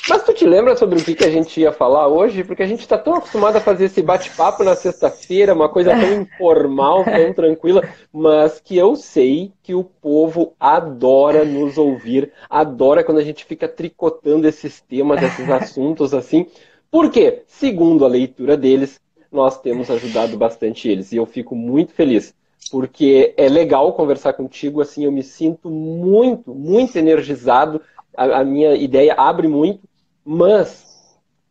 Mas tu te lembra sobre o que a gente ia falar hoje? Porque a gente está tão acostumado a fazer esse bate-papo na sexta-feira, uma coisa tão informal, tão tranquila, mas que eu sei que o povo adora nos ouvir, adora quando a gente fica tricotando esses temas, esses assuntos assim. Por quê? Segundo a leitura deles, nós temos ajudado bastante eles. E eu fico muito feliz, porque é legal conversar contigo, assim, eu me sinto muito, muito energizado, a minha ideia abre muito, mas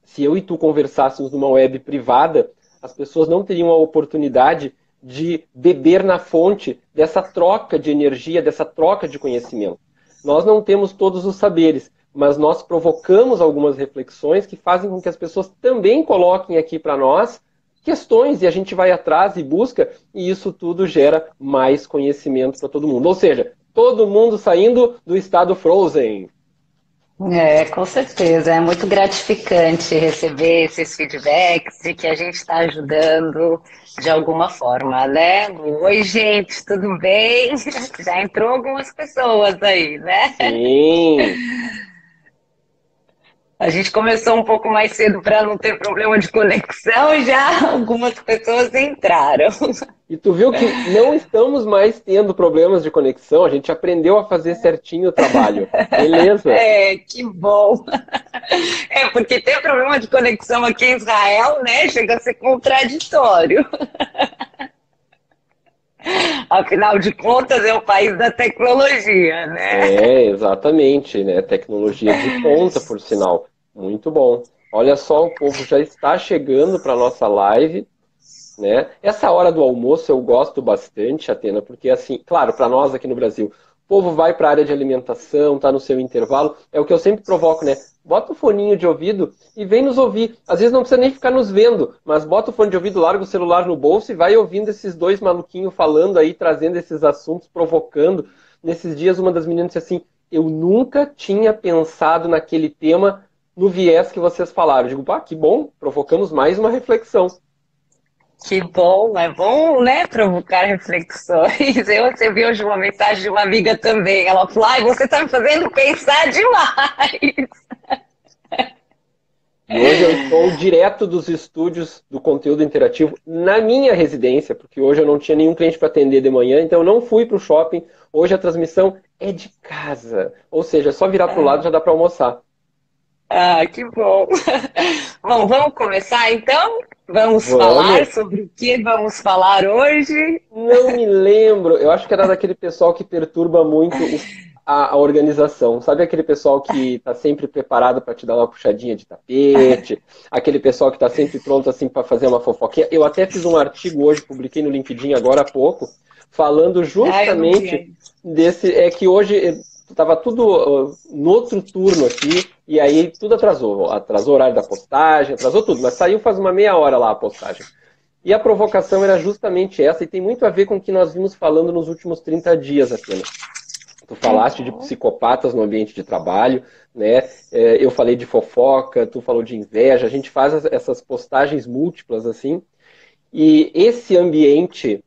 se eu e tu conversássemos numa web privada, as pessoas não teriam a oportunidade de beber na fonte dessa troca de energia, dessa troca de conhecimento. Nós não temos todos os saberes, mas nós provocamos algumas reflexões que fazem com que as pessoas também coloquem aqui para nós questões, e a gente vai atrás e busca, e isso tudo gera mais conhecimento para todo mundo. Ou seja, todo mundo saindo do estado frozen. É, com certeza. É muito gratificante receber esses feedbacks de que a gente está ajudando de alguma forma, né? Oi, gente, tudo bem? Já entrou algumas pessoas aí, né? Sim. A gente começou um pouco mais cedo para não ter problema de conexão e já algumas pessoas entraram. E tu viu que não estamos mais tendo problemas de conexão, a gente aprendeu a fazer certinho o trabalho. Beleza. É, que bom. É, porque ter problema de conexão aqui em Israel, né, chega a ser contraditório. Afinal de contas, é o país da tecnologia, né? É, exatamente, né? Tecnologia de ponta, por sinal. Muito bom. Olha só, o povo já está chegando para a nossa live, né? Essa hora do almoço eu gosto bastante, Atena, porque assim, claro, para nós aqui no Brasil, o povo vai para a área de alimentação, tá no seu intervalo, é o que eu sempre provoco, né? Bota o foninho de ouvido e vem nos ouvir. Às vezes não precisa nem ficar nos vendo, mas bota o fone de ouvido, larga o celular no bolso e vai ouvindo esses dois maluquinhos falando aí, trazendo esses assuntos, provocando. Nesses dias uma das meninas disse assim, eu nunca tinha pensado naquele tema no viés que vocês falaram. Eu digo, pá, que bom, provocamos mais uma reflexão. Que bom, é bom, né, provocar reflexões. Eu recebi hoje uma mensagem de uma amiga também. Ela falou, ai, você está me fazendo pensar demais. E hoje eu estou direto dos estúdios do conteúdo interativo na minha residência, porque hoje eu não tinha nenhum cliente para atender de manhã, então eu não fui para o shopping. Hoje a transmissão é de casa, ou seja, é só virar para o lado e já dá para almoçar. Ah, que bom. Bom, vamos começar então? Vamos falar Vamos? sobre o que vamos falar hoje? Não me lembro. Eu acho que era daquele pessoal que perturba muito a organização. Sabe aquele pessoal que está sempre preparado para te dar uma puxadinha de tapete? Aquele pessoal que está sempre pronto assim para fazer uma fofoquinha? Eu até fiz um artigo hoje, publiquei no LinkedIn agora há pouco, falando Ah, eu não vi justamente ainda. desse. É que hoje estava tudo no outro turno aqui, e aí tudo atrasou. Atrasou o horário da postagem, atrasou tudo, mas saiu faz uma meia hora lá a postagem. E a provocação era justamente essa, e tem muito a ver com o que nós vimos falando nos últimos 30 dias apenas. Tu falaste de Uhum. psicopatas no ambiente de trabalho, né? Eu falei de fofoca, tu falou de inveja, a gente faz essas postagens múltiplas assim, e esse ambiente,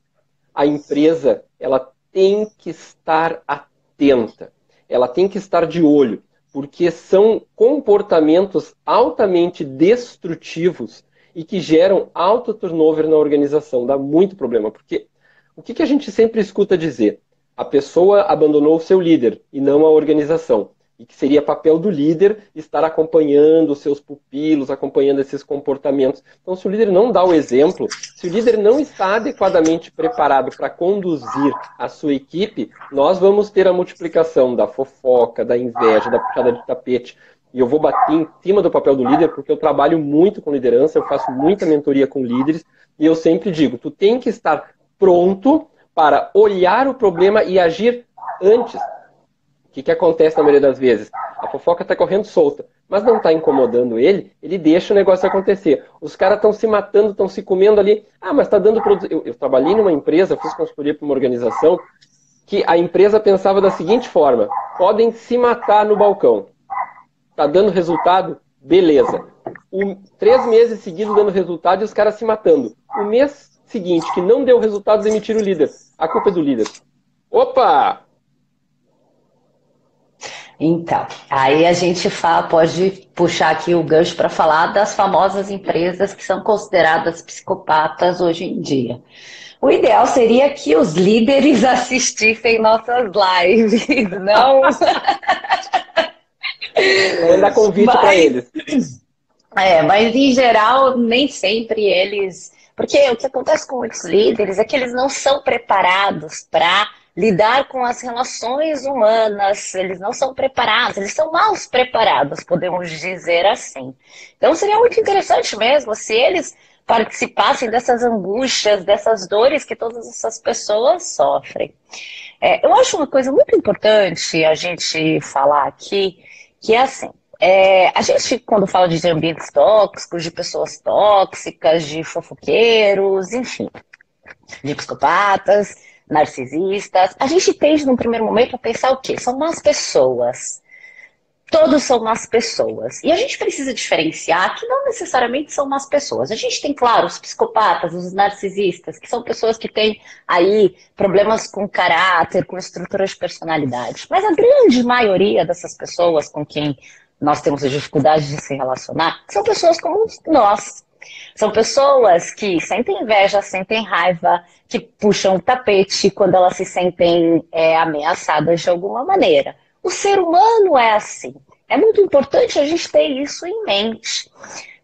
a empresa, ela tem que estar atenta, ela tem que estar de olho, porque são comportamentos altamente destrutivos e que geram alto turnover na organização. Dá muito problema, porque o que a gente sempre escuta dizer? A pessoa abandonou o seu líder e não a organização. E que seria papel do líder estar acompanhando os seus pupilos, acompanhando esses comportamentos. Então, se o líder não dá o exemplo, se o líder não está adequadamente preparado para conduzir a sua equipe, nós vamos ter a multiplicação da fofoca, da inveja, da puxada de tapete. E eu vou bater em cima do papel do líder, porque eu trabalho muito com liderança, eu faço muita mentoria com líderes, e eu sempre digo, tu tem que estar pronto para olhar o problema e agir antes. O que acontece na maioria das vezes? A fofoca está correndo solta, mas não está incomodando ele, ele deixa o negócio acontecer. Os caras estão se matando, estão se comendo ali. Ah, mas está dando produto. Eu trabalhei numa empresa, fiz consultoria para uma organização, que a empresa pensava da seguinte forma: podem se matar no balcão. Está dando resultado? Beleza. 3 meses seguidos dando resultado e os caras se matando. O mês seguinte, que não deu resultado, demitiram o líder. A culpa é do líder. Opa! Então, aí a gente pode puxar aqui o gancho para falar das famosas empresas que são consideradas psicopatas hoje em dia. O ideal seria que os líderes assistissem nossas lives, não? Manda convite para Mas, eles. mas em geral, nem sempre eles. Porque o que acontece com muitos líderes é que eles não são preparados para lidar com as relações humanas, eles não são preparados, eles são mal preparados, podemos dizer assim. Então seria muito interessante mesmo se eles participassem dessas angústias, dessas dores que todas essas pessoas sofrem. Eu acho uma coisa muito importante a gente falar aqui, que é assim, a gente, quando fala de ambientes tóxicos, de pessoas tóxicas, de fofoqueiros, enfim, de psicopatas, narcisistas, a gente tende, num primeiro momento, a pensar o quê? São más pessoas. Todos são más pessoas. E a gente precisa diferenciar que não necessariamente são más pessoas. A gente tem, claro, os psicopatas, os narcisistas, que são pessoas que têm aí problemas com caráter, com estrutura de personalidade. Mas a grande maioria dessas pessoas com quem nós temos dificuldade de se relacionar são pessoas como nós. São pessoas que sentem inveja, sentem raiva, que puxam o tapete quando elas se sentem ameaçadas de alguma maneira. O ser humano é assim. É muito importante a gente ter isso em mente,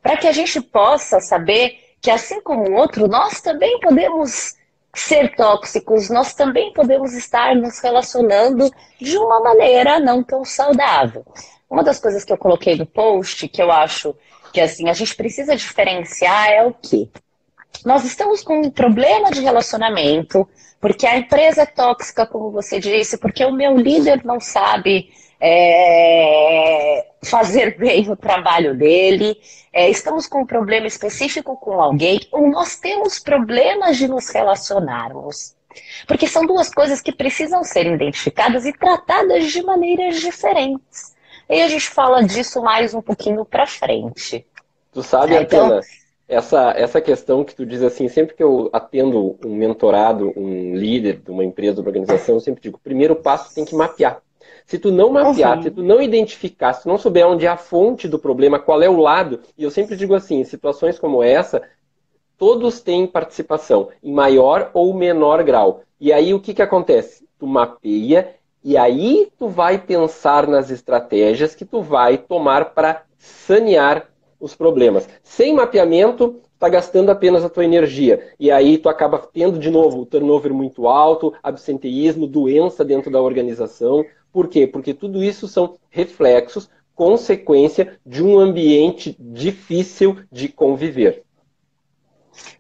para que a gente possa saber que, assim como o outro, nós também podemos ser tóxicos, nós também podemos estar nos relacionando de uma maneira não tão saudável. Uma das coisas que eu coloquei no post, que eu acho que assim, a gente precisa diferenciar é o quê? Nós estamos com um problema de relacionamento, porque a empresa é tóxica, como você disse, porque o meu líder não sabe fazer bem o trabalho dele, estamos com um problema específico com alguém, ou nós temos problemas de nos relacionarmos. Porque são duas coisas que precisam ser identificadas e tratadas de maneiras diferentes. E a gente fala disso mais um pouquinho para frente. Tu sabe, Atena, essa questão que tu diz assim, sempre que eu atendo um mentorado, um líder de uma empresa, de uma organização, eu sempre digo, o primeiro passo tem que mapear. Se tu não mapear, se tu não identificar, se tu não souber onde é a fonte do problema, qual é o lado, e eu sempre digo assim, em situações como essa, todos têm participação, em maior ou menor grau. E aí o que acontece? Tu mapeia e aí tu vai pensar nas estratégias que tu vai tomar para sanear os problemas. Sem mapeamento, tu está gastando apenas a tua energia. E aí tu acaba tendo, de novo, o turnover muito alto, absenteísmo, doença dentro da organização. Por quê? Porque tudo isso são reflexos, consequência de um ambiente difícil de conviver.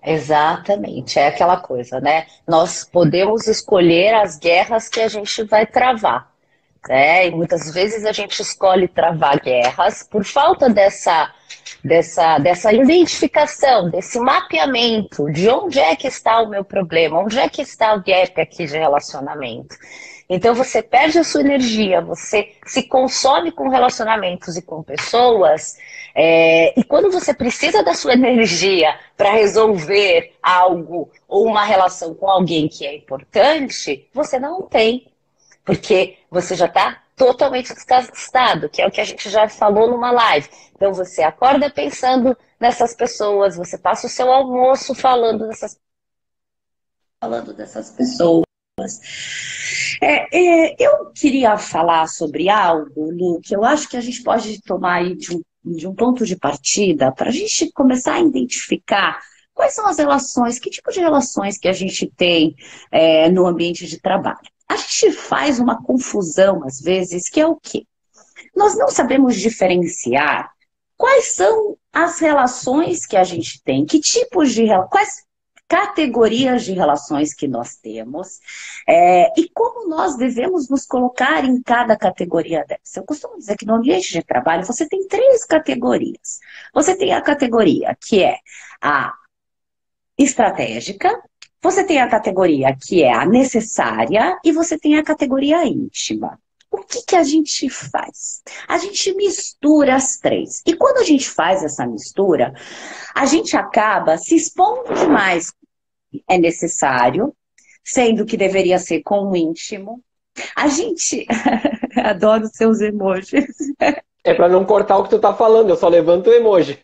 Exatamente, é aquela coisa, né? Nós podemos escolher as guerras que a gente vai travar, né? E muitas vezes a gente escolhe travar guerras por falta dessa identificação, desse mapeamento de onde é que está o meu problema, onde é que está o gap aqui de relacionamento. Então você perde a sua energia, você se consome com relacionamentos e com pessoas, e quando você precisa da sua energia para resolver algo ou uma relação com alguém que é importante, você não tem, porque você já está totalmente desgastado, que é o que a gente já falou numa live. Então você acorda pensando nessas pessoas, você passa o seu almoço falando dessas pessoas. Eu queria falar sobre algo, Lu, que eu acho que a gente pode tomar aí de um ponto de partida para a gente começar a identificar quais são as relações, que tipo de relações que a gente tem no ambiente de trabalho. A gente faz uma confusão, às vezes, que é o quê? Nós não sabemos diferenciar quais são as relações que a gente tem, que tipos de quais categorias de relações que nós temos e como nós devemos nos colocar em cada categoria dessa. Eu costumo dizer que no ambiente de trabalho você tem 3 categorias. Você tem a categoria que é a estratégica, você tem a categoria que é a necessária e você tem a categoria íntima. O que a gente faz? A gente mistura as 3. E quando a gente faz essa mistura, a gente acaba se expondo demais. É necessário, sendo que deveria ser com o íntimo. A gente Adoro seus emojis. É para não cortar o que tu tá falando, eu só levanto o emoji.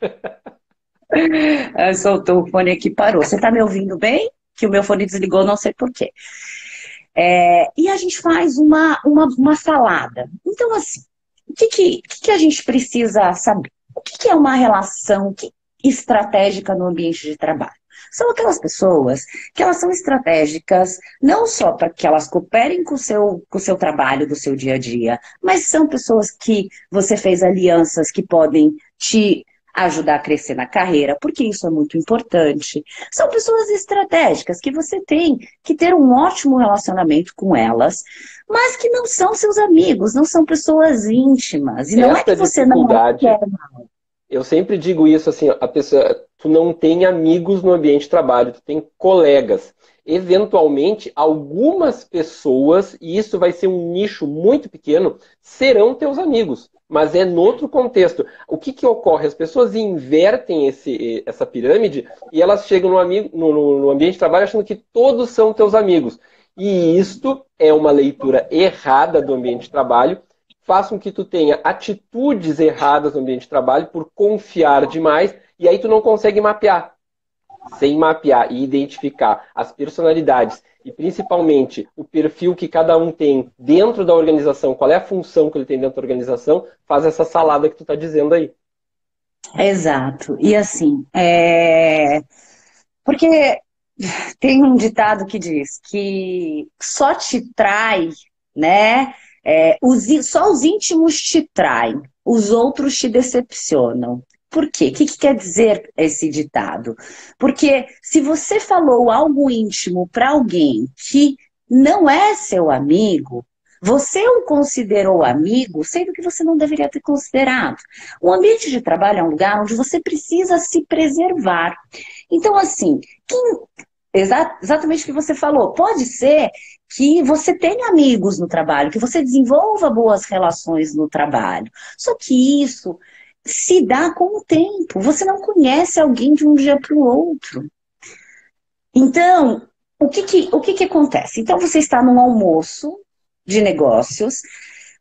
Soltou o fone aqui, parou. Você tá me ouvindo bem? Que o meu fone desligou, não sei por quê. E a gente faz uma salada. Então, assim, o que a gente precisa saber? O que é uma relação estratégica no ambiente de trabalho? São aquelas pessoas que elas são estratégicas não só para que elas cooperem com o seu trabalho do seu dia a dia, mas são pessoas que você fez alianças que podem te ajudar a crescer na carreira, porque isso é muito importante. São pessoas estratégicas que você tem que ter um ótimo relacionamento com elas, mas que não são seus amigos, não são pessoas íntimas. E não é que você não quer. Eu sempre digo isso, assim, a pessoa, tu não tem amigos no ambiente de trabalho, tu tem colegas. Eventualmente, algumas pessoas, e isso vai ser um nicho muito pequeno, serão teus amigos. Mas é no outro contexto. O que ocorre? As pessoas invertem essa pirâmide e elas chegam no ambiente de trabalho achando que todos são teus amigos. E isto é uma leitura errada do ambiente de trabalho, faz com que tu tenha atitudes erradas no ambiente de trabalho por confiar demais, e aí tu não consegue mapear. Sem mapear e identificar as personalidades e principalmente o perfil que cada um tem dentro da organização, qual é a função que ele tem dentro da organização, faz essa salada que tu está dizendo aí. Exato. E assim, porque tem um ditado que diz que só te trai, né? Só os íntimos te traem, os outros te decepcionam. Por quê? O que quer dizer esse ditado? Porque se você falou algo íntimo para alguém que não é seu amigo, você o considerou amigo, sendo que você não deveria ter considerado. O ambiente de trabalho é um lugar onde você precisa se preservar. Então, assim, exatamente o que você falou, pode ser que você tenha amigos no trabalho, que você desenvolva boas relações no trabalho. Só que isso se dá com o tempo. Você não conhece alguém de um dia para o outro. Então, o que acontece? Então, você está num almoço de negócios,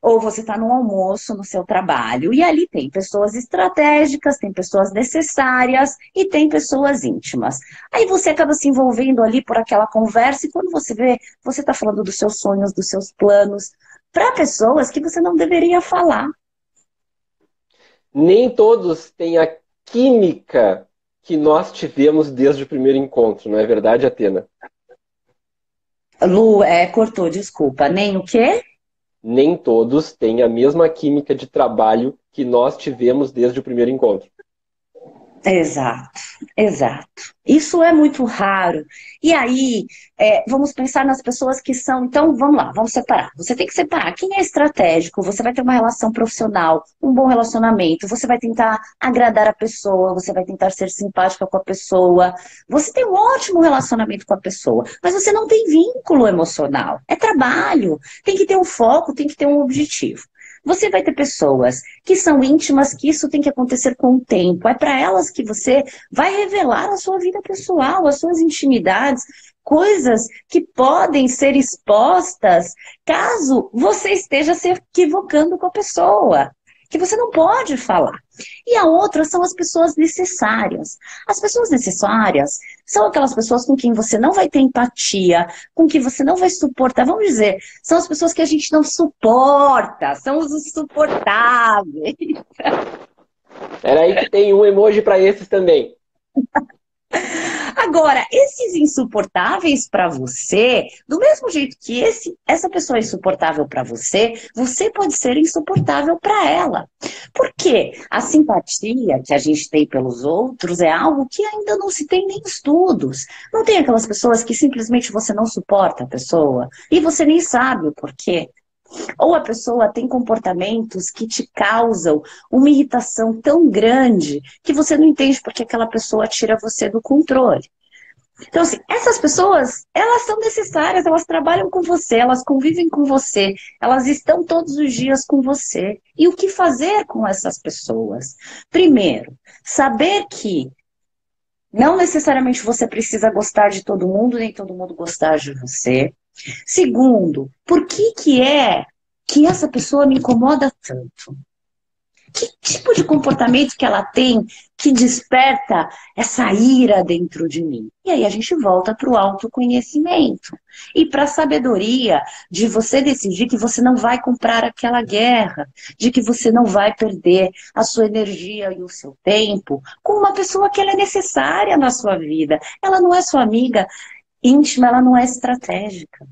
ou você está num almoço no seu trabalho, e ali tem pessoas estratégicas, tem pessoas necessárias e tem pessoas íntimas. Aí você acaba se envolvendo ali por aquela conversa, e quando você vê, você está falando dos seus sonhos, dos seus planos, para pessoas que você não deveria falar. Nem todos têm a química que nós tivemos desde o primeiro encontro, não é verdade, Atena? Lu, cortou, desculpa. Nem o quê? Nem todos têm a mesma química de trabalho que nós tivemos desde o primeiro encontro. Exato, exato. Isso é muito raro. E aí, vamos pensar nas pessoas que são... Então, vamos lá, vamos separar. Você tem que separar quem é estratégico, você vai ter uma relação profissional, um bom relacionamento, você vai tentar agradar a pessoa, você vai tentar ser simpática com a pessoa, você tem um ótimo relacionamento com a pessoa, mas você não tem vínculo emocional. É trabalho, tem que ter um foco, tem que ter um objetivo. Você vai ter pessoas que são íntimas, que isso tem que acontecer com o tempo. É para elas que você vai revelar a sua vida pessoal, as suas intimidades, coisas que podem ser expostas caso você esteja se equivocando com a pessoa, que você não pode falar. E a outra são as pessoas necessárias. As pessoas necessárias são aquelas pessoas com quem você não vai ter empatia, com quem você não vai suportar. Vamos dizer, são as pessoas que a gente não suporta, são os insuportáveis. Era aí que tem um emoji para esses também. Agora, esses insuportáveis para você, do mesmo jeito que essa pessoa é insuportável para você, você pode ser insuportável para ela. Porque a simpatia que a gente tem pelos outros é algo que ainda não se tem nem estudos. Não tem aquelas pessoas que simplesmente você não suporta a pessoa e você nem sabe o porquê. Ou a pessoa tem comportamentos que te causam uma irritação tão grande que você não entende porque aquela pessoa tira você do controle. Então, assim, essas pessoas, elas são necessárias, elas trabalham com você, elas convivem com você, elas estão todos os dias com você. E o que fazer com essas pessoas? Primeiro, saber que não necessariamente você precisa gostar de todo mundo, nem todo mundo gostar de você. Segundo, por que é que essa pessoa me incomoda tanto? Que tipo de comportamento que ela tem que desperta essa ira dentro de mim? E aí a gente volta para o autoconhecimento e para a sabedoria de você decidir que você não vai comprar aquela guerra, de que você não vai perder a sua energia e o seu tempo com uma pessoa que ela é necessária na sua vida. Ela não é sua amiga íntima, ela não é estratégica.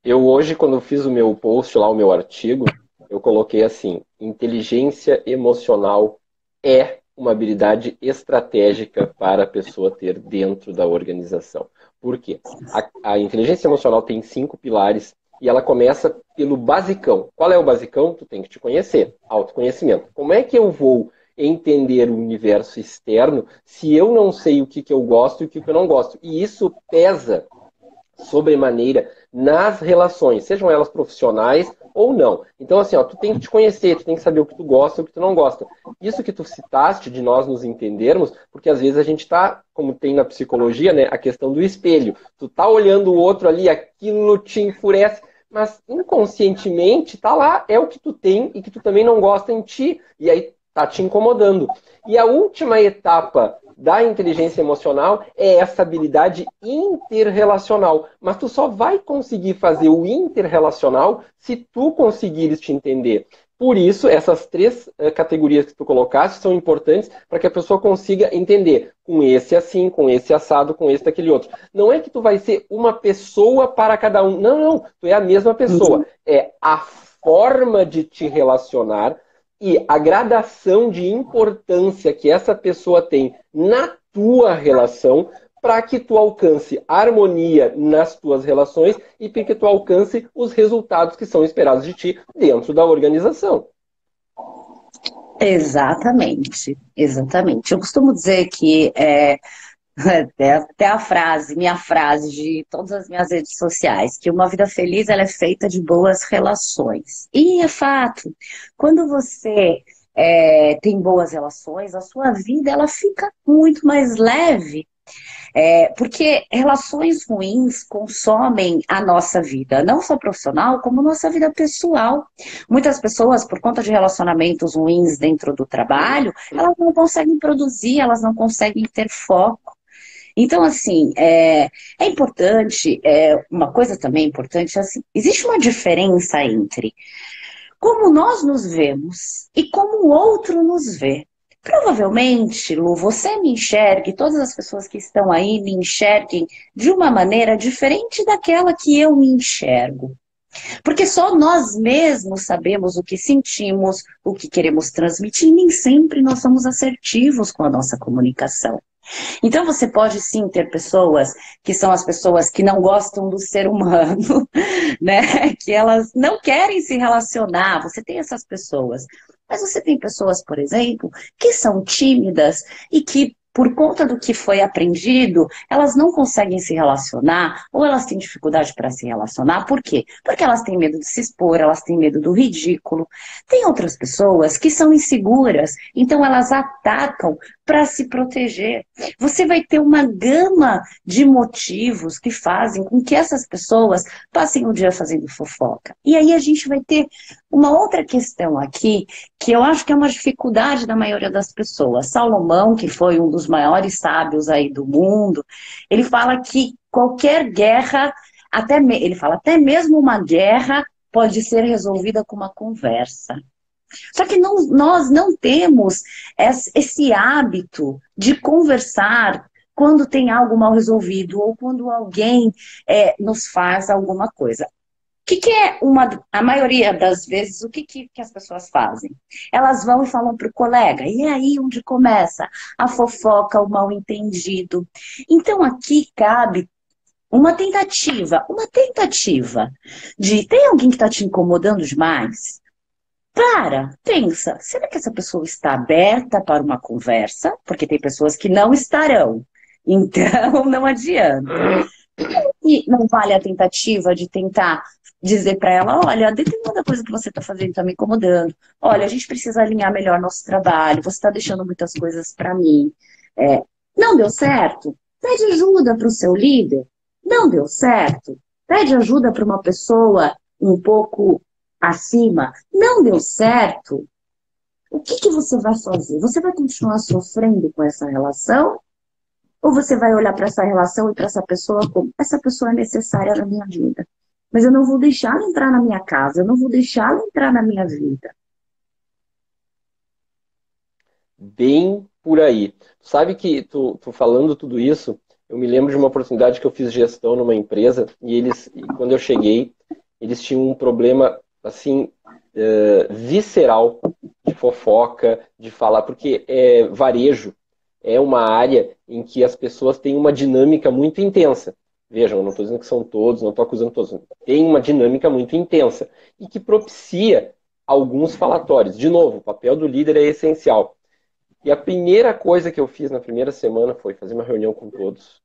Eu hoje, quando fiz o meu post lá, o meu artigo, eu coloquei assim: inteligência emocional é uma habilidade estratégica para a pessoa ter dentro da organização. Por quê? A inteligência emocional tem 5 pilares e ela começa pelo basicão. Qual é o basicão? Tu tem que te conhecer, autoconhecimento. Como é que eu vou entender o universo externo se eu não sei o que eu gosto e o que eu não gosto? E isso pesa sobremaneira nas relações, sejam elas profissionais ou não. Então, assim, ó, tu tem que te conhecer, tu tem que saber o que tu gosta e o que tu não gosta. Isso que tu citaste, de nós nos entendermos, porque às vezes a gente tá, como tem na psicologia, né, a questão do espelho. Tu tá olhando o outro ali, aquilo te enfurece, mas inconscientemente tá lá, é o que tu tem e que tu também não gosta em ti, e aí tá te incomodando. E a última etapa da inteligência emocional é essa habilidade interrelacional. Mas tu só vai conseguir fazer o interrelacional se tu conseguires te entender. Por isso, essas 3 categorias que tu colocaste são importantes para que a pessoa consiga entender. Com esse assim, com esse assado, com esse daquele outro. Não é que tu vai ser uma pessoa para cada um. Não, não. Tu é a mesma pessoa. É a forma de te relacionar e a gradação de importância que essa pessoa tem na tua relação para que tu alcance harmonia nas tuas relações e para que tu alcance os resultados que são esperados de ti dentro da organização. Exatamente, exatamente. Eu costumo dizer que até a frase, minha frase de todas as minhas redes sociais, que uma vida feliz ela é feita de boas relações. E é fato, quando você tem boas relações, a sua vida ela fica muito mais leve. Porque relações ruins consomem a nossa vida, não só profissional, como nossa vida pessoal. Muitas pessoas, por conta de relacionamentos ruins dentro do trabalho, elas não conseguem produzir, elas não conseguem ter foco. Então, assim, é importante, uma coisa também importante, assim, existe uma diferença entre como nós nos vemos e como o outro nos vê. Provavelmente, Lu, você me enxergue, todas as pessoas que estão aí me enxerguem de uma maneira diferente daquela que eu me enxergo. Porque só nós mesmos sabemos o que sentimos, o que queremos transmitir, e nem sempre nós somos assertivos com a nossa comunicação. Então você pode sim ter pessoas que são as pessoas que não gostam do ser humano, né? Que elas não querem se relacionar. Você tem essas pessoas. Mas você tem pessoas, por exemplo, que são tímidas e que, por conta do que foi aprendido, elas não conseguem se relacionar ou elas têm dificuldade para se relacionar. Por quê? Porque elas têm medo de se expor, elas têm medo do ridículo. Tem outras pessoas que são inseguras, então elas atacam para se proteger. Você vai ter uma gama de motivos que fazem com que essas pessoas passem o dia fazendo fofoca. E aí a gente vai ter uma outra questão aqui, que eu acho que é uma dificuldade da maioria das pessoas. Salomão, que foi um dos maiores sábios aí do mundo, ele fala que qualquer guerra, ele fala, até mesmo uma guerra pode ser resolvida com uma conversa. Só que nós não temos esse hábito de conversar quando tem algo mal resolvido ou quando alguém nos faz alguma coisa. O que é a maioria das vezes, o que as pessoas fazem? Elas vão e falam para o colega, e é aí onde começa a fofoca, o mal-entendido. Então aqui cabe uma tentativa de, tem alguém que está te incomodando demais? Pensa, será que essa pessoa está aberta para uma conversa? Porque tem pessoas que não estarão, então não adianta. E não vale a tentativa de tentar dizer para ela, olha, determinada coisa que você está fazendo está me incomodando. Olha, a gente precisa alinhar melhor nosso trabalho, você está deixando muitas coisas para mim. Não deu certo? Pede ajuda para o seu líder. Não deu certo? Pede ajuda para uma pessoa um pouco acima. Não deu certo? O que você vai fazer? Você vai continuar sofrendo com essa relação? Ou você vai olhar para essa relação e para essa pessoa como essa pessoa é necessária na minha vida? Mas eu não vou deixar ela entrar na minha casa, eu não vou deixar ela entrar na minha vida. Bem por aí. Sabe que tu falando tudo isso, eu me lembro de uma oportunidade que eu fiz gestão numa empresa e quando eu cheguei, eles tinham um problema assim visceral de fofoca, de falar, porque varejo é uma área em que as pessoas têm uma dinâmica muito intensa. Vejam, eu não estou dizendo que são todos, não estou acusando todos. Tem uma dinâmica muito intensa e que propicia alguns falatórios. De novo, o papel do líder é essencial. E a primeira coisa que eu fiz na primeira semana foi fazer uma reunião com todos.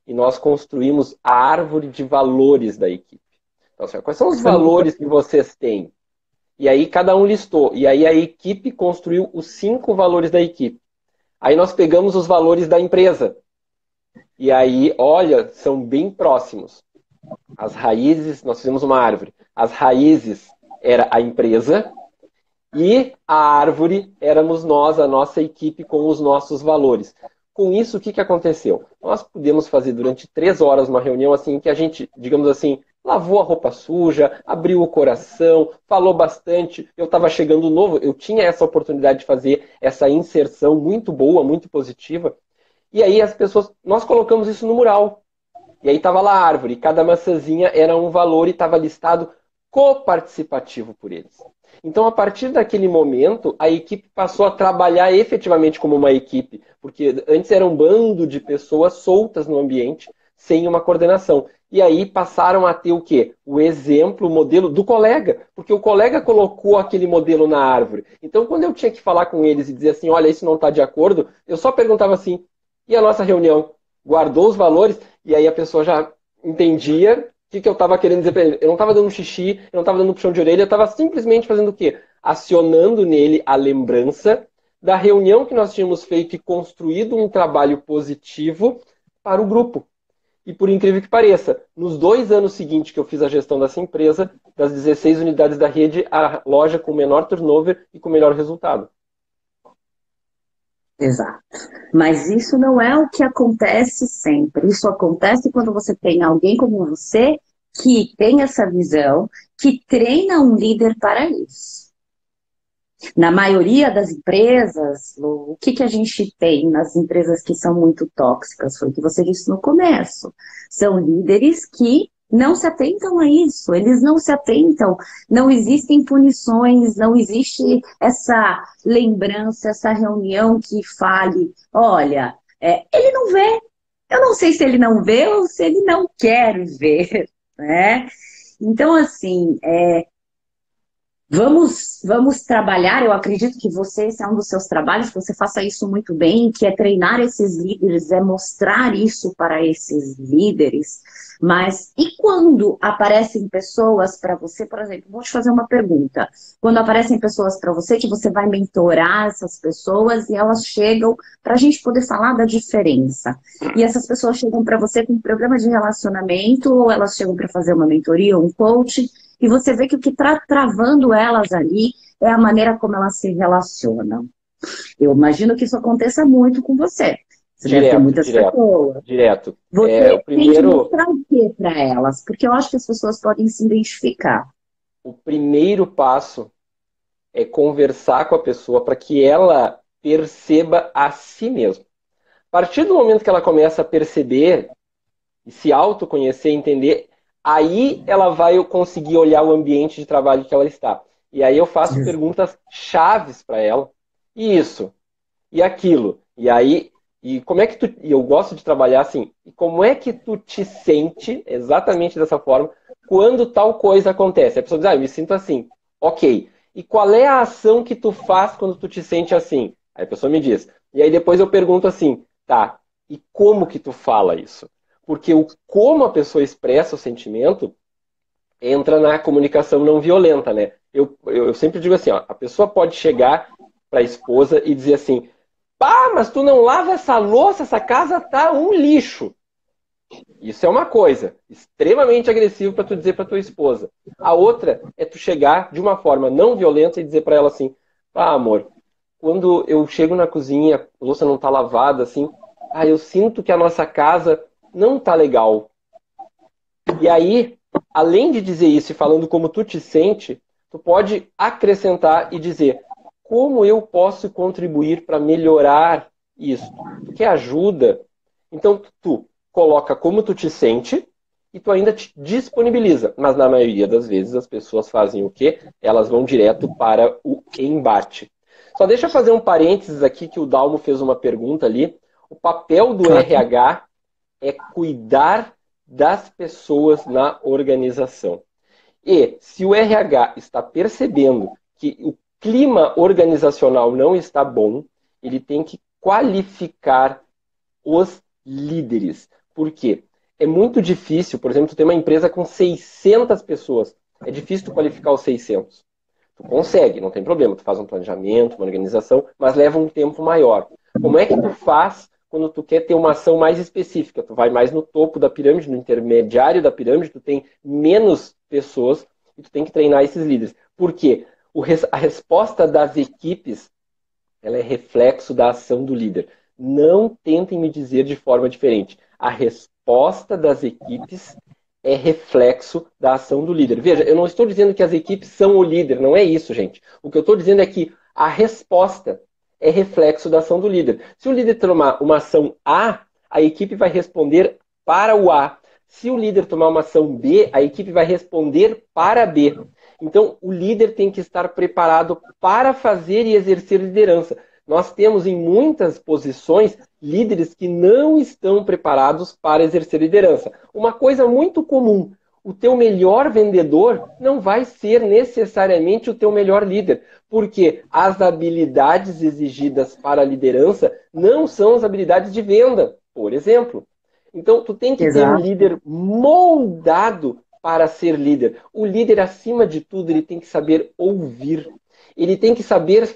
E nós construímos a árvore de valores da equipe. Então, assim, quais são os valores que vocês têm? E aí cada um listou. E aí a equipe construiu os 5 valores da equipe. Aí nós pegamos os valores da empresa. E aí, olha, são bem próximos. As raízes, nós fizemos uma árvore. As raízes era a empresa e a árvore éramos nós, a nossa equipe, com os nossos valores. Com isso, o que aconteceu? Nós pudemos fazer durante 3 horas uma reunião assim que a gente, digamos assim, lavou a roupa suja, abriu o coração, falou bastante. Eu estava chegando novo, eu tinha essa oportunidade de fazer essa inserção muito boa, muito positiva. E aí as pessoas, nós colocamos isso no mural. E aí estava lá a árvore, cada maçãzinha era um valor e estava listado coparticipativo por eles. Então, a partir daquele momento, a equipe passou a trabalhar efetivamente como uma equipe, porque antes era um bando de pessoas soltas no ambiente, sem uma coordenação. E aí passaram a ter o quê? O exemplo, o modelo do colega, porque o colega colocou aquele modelo na árvore. Então, quando eu tinha que falar com eles e dizer assim, olha, isso não está de acordo, eu só perguntava assim, e a nossa reunião? Guardou os valores? E aí a pessoa já entendia o que eu estava querendo dizer para ele. Eu não estava dando xixi, eu não estava dando puxão de orelha, eu estava simplesmente fazendo o quê? Acionando nele a lembrança da reunião que nós tínhamos feito e construído um trabalho positivo para o grupo. E por incrível que pareça, nos 2 anos seguintes que eu fiz a gestão dessa empresa, das 16 unidades da rede, a loja com menor turnover e com melhor resultado. Exato. Mas isso não é o que acontece sempre. Isso acontece quando você tem alguém como você que tem essa visão, que treina um líder para isso. Na maioria das empresas, o que a gente tem nas empresas que são muito tóxicas? Foi o que você disse no começo. São líderes que não se atentam a isso, eles não se atentam, não existem punições, não existe essa lembrança, essa reunião que fale, olha, ele não vê, eu não sei se ele não vê ou se ele não quer ver, né? Então, assim, vamos trabalhar, eu acredito que esse é um dos seus trabalhos, que você faça isso muito bem, que é treinar esses líderes, é mostrar isso para esses líderes. Mas e quando aparecem pessoas para você, por exemplo, vou te fazer uma pergunta. Quando aparecem pessoas para você, que você vai mentorar essas pessoas e elas chegam para a gente poder falar da diferença. E essas pessoas chegam para você com um problema de relacionamento, ou elas chegam para fazer uma mentoria, um coaching, e você vê que o que está travando elas ali é a maneira como elas se relacionam. Eu imagino que isso aconteça muito com você. Você deve ter muitas pessoas. Direto. Você tem que mostrar o que para elas? Porque eu acho que as pessoas podem se identificar. O primeiro passo é conversar com a pessoa para que ela perceba a si mesma. A partir do momento que ela começa a perceber e se autoconhecer, entender, aí ela vai conseguir olhar o ambiente de trabalho que ela está. E aí eu faço perguntas chaves para ela. E isso, e aquilo. E aí, e como é que tu... E eu gosto de trabalhar assim. E como é que tu te sente, exatamente dessa forma, quando tal coisa acontece? A pessoa diz, eu me sinto assim. Ok. E qual é a ação que tu faz quando tu te sente assim? Aí a pessoa me diz. E aí depois eu pergunto assim, tá, e como que tu fala isso? Porque como a pessoa expressa o sentimento entra na comunicação não violenta, né? Eu sempre digo assim, ó, a pessoa pode chegar para a esposa e dizer assim, pá, mas tu não lava essa louça, essa casa tá um lixo. Isso é uma coisa extremamente agressiva para tu dizer para tua esposa. A outra é tu chegar de uma forma não violenta e dizer para ela assim: ah, amor, quando eu chego na cozinha, a louça não tá lavada, assim, eu sinto que a nossa casa não tá legal. E aí, além de dizer isso e falando como tu te sente, tu pode acrescentar e dizer: como eu posso contribuir para melhorar isso? Tu quer ajuda? Então, tu coloca como tu te sente e tu ainda te disponibiliza. Mas na maioria das vezes as pessoas fazem o quê? Elas vão direto para o embate. Só deixa eu fazer um parênteses aqui que o Dalmo fez uma pergunta ali. O papel do RH é cuidar das pessoas na organização. E se o RH está percebendo que o clima organizacional não está bom, ele tem que qualificar os líderes. Por quê? É muito difícil, por exemplo, tu tem uma empresa com 600 pessoas. É difícil tu qualificar os 600. Tu consegue, não tem problema. Tu faz um planejamento, uma organização, mas leva um tempo maior. Como é que tu faz quando tu quer ter uma ação mais específica? Tu vai mais no topo da pirâmide, no intermediário da pirâmide, tu tem menos pessoas e tu tem que treinar esses líderes. Por quê? A resposta das equipes, ela é reflexo da ação do líder. Não tentem me dizer de forma diferente. A resposta das equipes é reflexo da ação do líder. Veja, eu não estou dizendo que as equipes são o líder, não é isso, gente. O que eu estou dizendo é que a resposta é reflexo da ação do líder. Se o líder tomar uma ação a equipe vai responder para o A. Se o líder tomar uma ação B, a equipe vai responder para B. Então, o líder tem que estar preparado para fazer e exercer liderança. Nós temos em muitas posições líderes que não estão preparados para exercer liderança. Uma coisa muito comum: o teu melhor vendedor não vai ser necessariamente o teu melhor líder, porque as habilidades exigidas para a liderança não são as habilidades de venda, por exemplo. Então, tu tem que ter um líder moldado para ser líder. O líder, acima de tudo, ele tem que saber ouvir. Ele tem que saber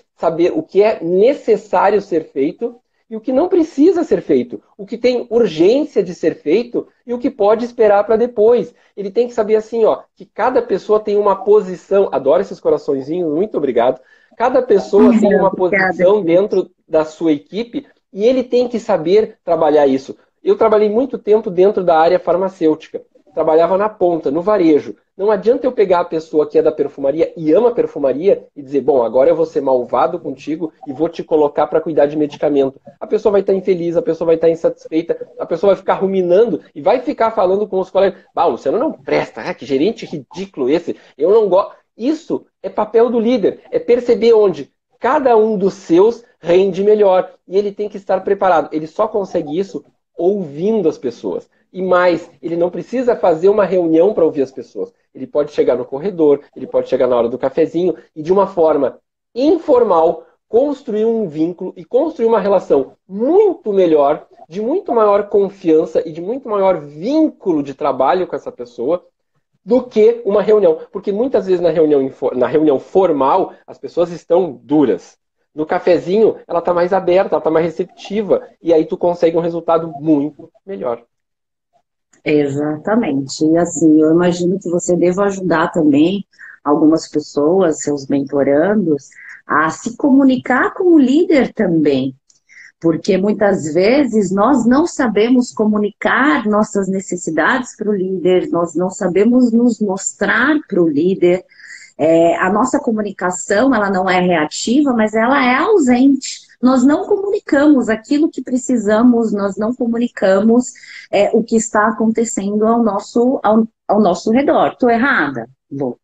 o que é necessário ser feito e o que não precisa ser feito. O que tem urgência de ser feito e o que pode esperar para depois. Ele tem que saber assim, que cada pessoa tem uma posição. Adoro esses coraçõezinhos, muito obrigado. Cada pessoa tem uma posição dentro da sua equipe e ele tem que saber trabalhar isso. Eu trabalhei muito tempo dentro da área farmacêutica. Trabalhava na ponta, no varejo. Não adianta eu pegar a pessoa que é da perfumaria e ama perfumaria e dizer, bom, agora eu vou ser malvado contigo e vou te colocar para cuidar de medicamento. A pessoa vai estar infeliz, a pessoa vai estar insatisfeita, a pessoa vai ficar ruminando e vai ficar falando com os colegas, Luciano não presta, que gerente ridículo esse, eu não gosto. Isso é papel do líder, é perceber onde cada um dos seus rende melhor. E ele tem que estar preparado. Ele só consegue isso ouvindo as pessoas. E mais, ele não precisa fazer uma reunião para ouvir as pessoas. Ele pode chegar no corredor, ele pode chegar na hora do cafezinho e de uma forma informal construir um vínculo e construir uma relação muito melhor, de muito maior confiança e de muito maior vínculo de trabalho com essa pessoa do que uma reunião. Porque muitas vezes na reunião formal as pessoas estão duras. No cafezinho ela está mais aberta, ela está mais receptiva e aí tu consegue um resultado muito melhor. Exatamente. E assim, eu imagino que você deva ajudar também algumas pessoas, seus mentorandos, a se comunicar com o líder também. Porque muitas vezes nós não sabemos comunicar nossas necessidades para o líder, nós não sabemos nos mostrar para o líder. A nossa comunicação, ela não é reativa, mas ela é ausente. Nós não comunicamos aquilo que precisamos, nós não comunicamos o que está acontecendo ao nosso redor. Estou errada? Bom.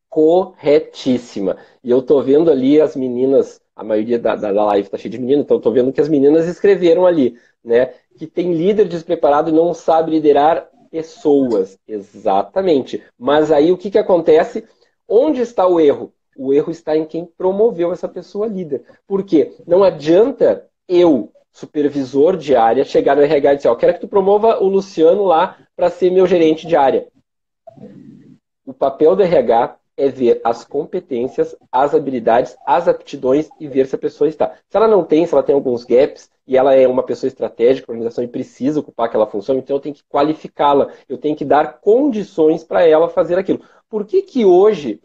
Corretíssima. E eu estou vendo ali as meninas, a maioria da live está cheia de meninas, então estou vendo que as meninas escreveram ali, né? Que tem líder despreparado e não sabe liderar pessoas. Exatamente. Mas aí o que acontece? Onde está o erro? O erro está em quem promoveu essa pessoa líder. Por quê? Não adianta eu, supervisor de área, chegar no RH e dizer, quero que tu promova o Luciano lá para ser meu gerente de área. O papel do RH é ver as competências, as habilidades, as aptidões e ver se a pessoa está. Se ela não tem, se ela tem alguns gaps e ela é uma pessoa estratégica para a organização e precisa ocupar aquela função, então eu tenho que qualificá-la, eu tenho que dar condições para ela fazer aquilo. Por que que hoje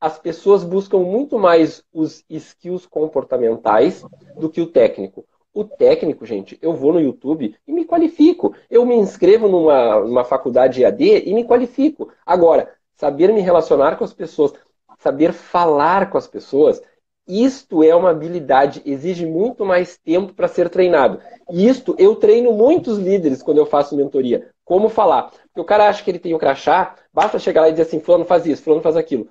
as pessoas buscam muito mais os skills comportamentais do que o técnico? O técnico, gente, eu vou no YouTube e me qualifico. Eu me inscrevo numa faculdade EAD e me qualifico. Agora, saber me relacionar com as pessoas, saber falar com as pessoas, isto é uma habilidade, exige muito mais tempo para ser treinado. E isto eu treino muitos líderes quando eu faço mentoria. Como falar? Porque o cara acha que ele tem o crachá, basta chegar lá e dizer assim, fulano faz isso, fulano faz aquilo.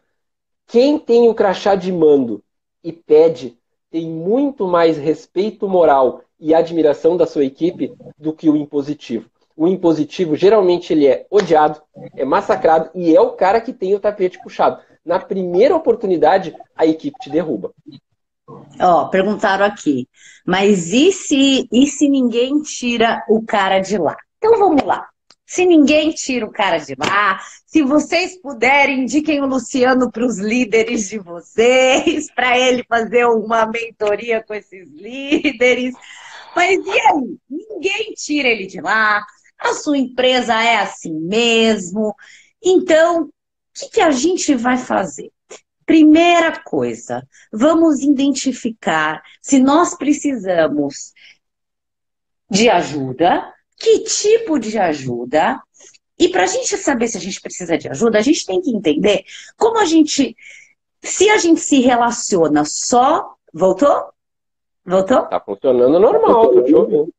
Quem tem o crachá de mando e pede, tem muito mais respeito moral e admiração da sua equipe do que o impositivo. O impositivo, geralmente, ele é odiado, é massacrado e é o cara que tem o tapete puxado. Na primeira oportunidade, a equipe te derruba. Ó, perguntaram aqui, mas e se ninguém tira o cara de lá? Então vamos lá. Se ninguém tira o cara de lá, se vocês puderem, indiquem o Luciano para os líderes de vocês, para ele fazer uma mentoria com esses líderes. Mas e aí? Ninguém tira ele de lá, a sua empresa é assim mesmo. Então, o que a gente vai fazer? Primeira coisa, vamos identificar se nós precisamos de ajuda, que tipo de ajuda. E para a gente saber se a gente precisa de ajuda, a gente tem que entender como se a gente se relaciona só. Voltou? Voltou? Tá funcionando normal, tô te ouvindo.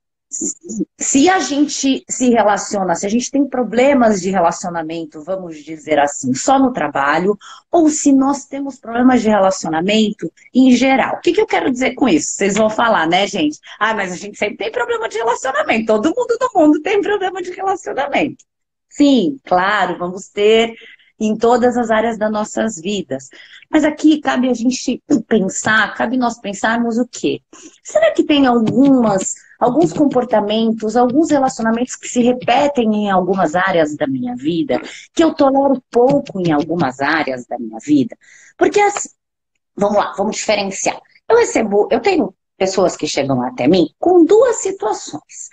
Se a gente se relaciona, se a gente tem problemas de relacionamento, vamos dizer assim, só no trabalho, ou se nós temos problemas de relacionamento em geral. O que eu quero dizer com isso? Vocês vão falar, né, gente? Ah, mas a gente sempre tem problema de relacionamento. Todo mundo do mundo tem problema de relacionamento. Sim, claro, vamos ter em todas as áreas das nossas vidas. Mas aqui cabe a gente pensar, cabe nós pensarmos o quê? Será que tem alguns comportamentos, alguns relacionamentos que se repetem em algumas áreas da minha vida, que eu tolero pouco em algumas áreas da minha vida? Porque, vamos lá, vamos diferenciar. Eu tenho pessoas que chegam até mim com duas situações.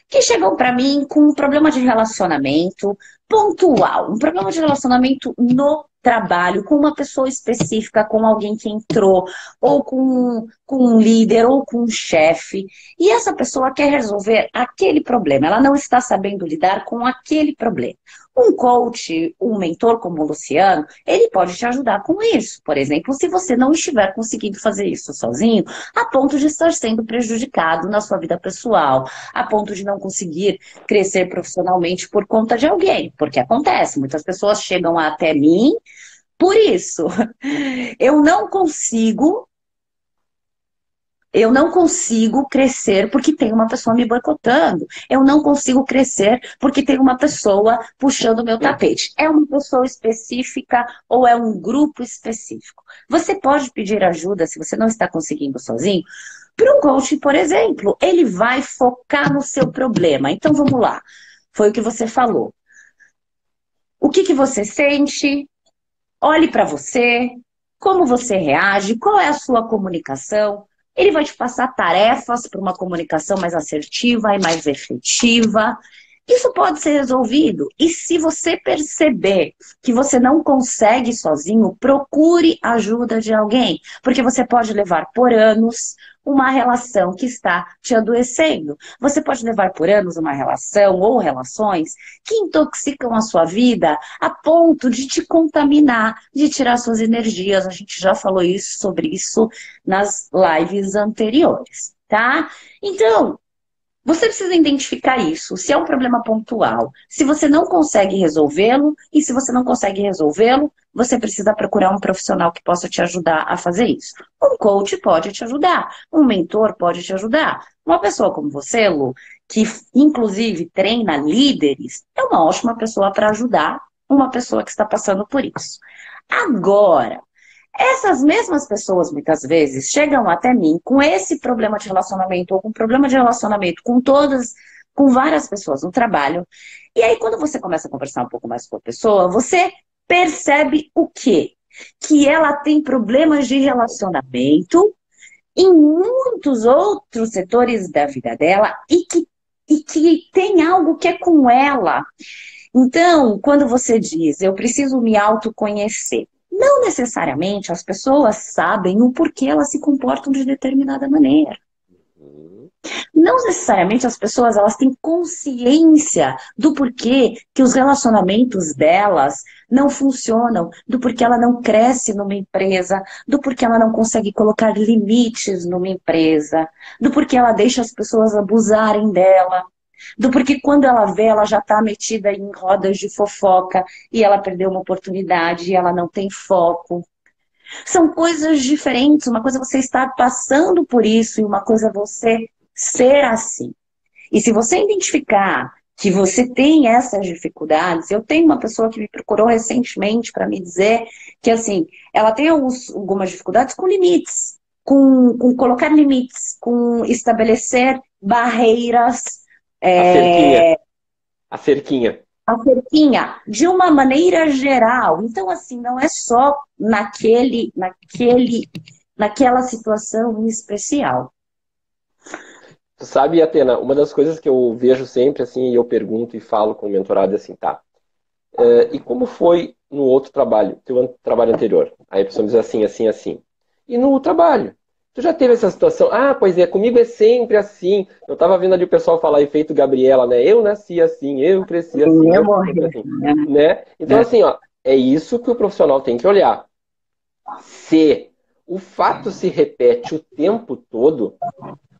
Que chegam para mim com um problema de relacionamento pontual, um problema de relacionamento no trabalho, com uma pessoa específica, com alguém que entrou, ou com um líder, ou com um chefe, e essa pessoa quer resolver aquele problema, ela não está sabendo lidar com aquele problema. Um coach, um mentor como o Luciano, ele pode te ajudar com isso. Por exemplo, se você não estiver conseguindo fazer isso sozinho, a ponto de estar sendo prejudicado na sua vida pessoal, a ponto de não conseguir crescer profissionalmente por conta de alguém. Porque acontece, muitas pessoas chegam até mim por isso. Eu não consigo crescer porque tem uma pessoa me boicotando. Eu não consigo crescer porque tem uma pessoa puxando o meu tapete. É uma pessoa específica ou é um grupo específico? Você pode pedir ajuda se você não está conseguindo sozinho para um coach, por exemplo. Ele vai focar no seu problema. Então vamos lá. Foi o que você falou. O que você sente? Olhe para você. Como você reage? Qual é a sua comunicação? Ele vai te passar tarefas para uma comunicação mais assertiva e mais efetiva. Isso pode ser resolvido. E se você perceber que você não consegue sozinho, procure ajuda de alguém. Porque você pode levar por anos uma relação que está te adoecendo. Você pode levar por anos uma relação ou relações que intoxicam a sua vida a ponto de te contaminar, de tirar suas energias. A gente já falou sobre isso nas lives anteriores, tá? Então, você precisa identificar isso, se é um problema pontual, se você não consegue resolvê-lo, e se você não consegue resolvê-lo, você precisa procurar um profissional que possa te ajudar a fazer isso. Um coach pode te ajudar, um mentor pode te ajudar. Uma pessoa como você, Lu, que inclusive treina líderes, é uma ótima pessoa para ajudar uma pessoa que está passando por isso. Agora, essas mesmas pessoas, muitas vezes, chegam até mim com esse problema de relacionamento, ou com problema de relacionamento com várias pessoas no trabalho. E aí, quando você começa a conversar um pouco mais com a pessoa, você percebe o quê? que ela tem problemas de relacionamento em muitos outros setores da vida dela e que tem algo que é com ela. Então, quando você diz, eu preciso me autoconhecer, não necessariamente as pessoas sabem o porquê elas se comportam de determinada maneira. Não necessariamente as pessoas elas têm consciência do porquê que os relacionamentos delas não funcionam, do porquê ela não cresce numa empresa, do porquê ela não consegue colocar limites numa empresa, do porquê ela deixa as pessoas abusarem dela, do porquê quando ela vê, ela já está metida em rodas de fofoca e ela perdeu uma oportunidade e ela não tem foco. São coisas diferentes, uma coisa é você estar passando por isso e uma coisa é você ser assim. E se você identificar que você tem essas dificuldades, eu tenho uma pessoa que me procurou recentemente para me dizer que assim, ela tem algumas dificuldades com limites, com colocar limites, com estabelecer barreiras. A cerquinha. A cerquinha, de uma maneira geral. Então, assim, não é só naquela situação em especial. Tu sabe, Atena, uma das coisas que eu vejo sempre, assim, e eu pergunto e falo com o mentorado, é assim, tá, e como foi no outro trabalho, teu trabalho anterior? Aí a pessoa me diz assim, assim, assim. E no trabalho? Tu já teve essa situação? Ah, pois é, comigo é sempre assim. Eu tava vendo ali o pessoal falar efeito Gabriela, né? Eu nasci assim, eu cresci assim, eu morri assim, né? Então, assim, ó, é isso que o profissional tem que olhar. Se o fato se repete o tempo todo,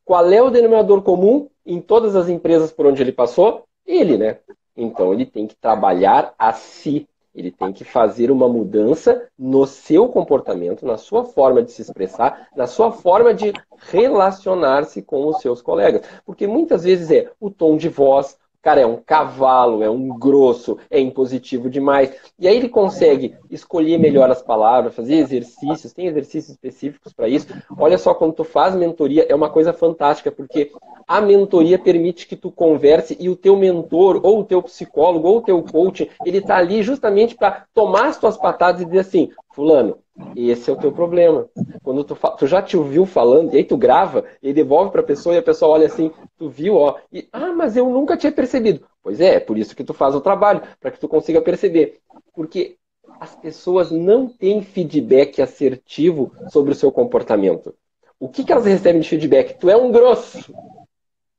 qual é o denominador comum em todas as empresas por onde ele passou? Ele, né? Então ele tem que trabalhar a si. Ele tem que fazer uma mudança no seu comportamento, na sua forma de se expressar, na sua forma de relacionar-se com os seus colegas. Porque muitas vezes é o tom de voz, cara, é um cavalo, é um grosso, é impositivo demais. E aí ele consegue escolher melhor as palavras, fazer exercícios, tem exercícios específicos para isso. Olha só, quando tu faz mentoria, é uma coisa fantástica, porque a mentoria permite que tu converse e o teu mentor, ou o teu psicólogo, ou o teu coach, ele está ali justamente para tomar as tuas patadas e dizer assim, fulano, esse é o teu problema. Quando tu já te ouviu falando, e aí tu grava, e aí devolve para a pessoa, e a pessoa olha assim, tu viu, ó, e, mas eu nunca tinha percebido. Pois é por isso que tu faz o trabalho, para que tu consiga perceber. Porque as pessoas não têm feedback assertivo sobre o seu comportamento. O que elas recebem de feedback? Tu é um grosso.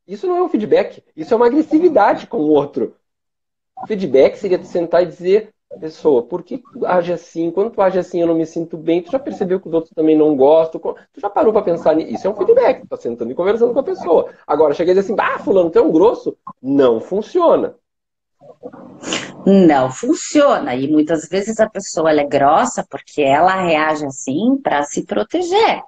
Isso não é um feedback, isso é uma agressividade com o outro. Feedback seria tu sentar e dizer, pessoa, por que tu age assim? Quando tu age assim eu não me sinto bem. Tu já percebeu que os outros também não gostam? Tu já parou para pensar nisso? Isso é um feedback, tu tá sentando e conversando com a pessoa. Agora, chega e diz assim, fulano, tu é um grosso. Não funciona. Não funciona. E muitas vezes a pessoa ela é grossa porque ela reage assim para se proteger.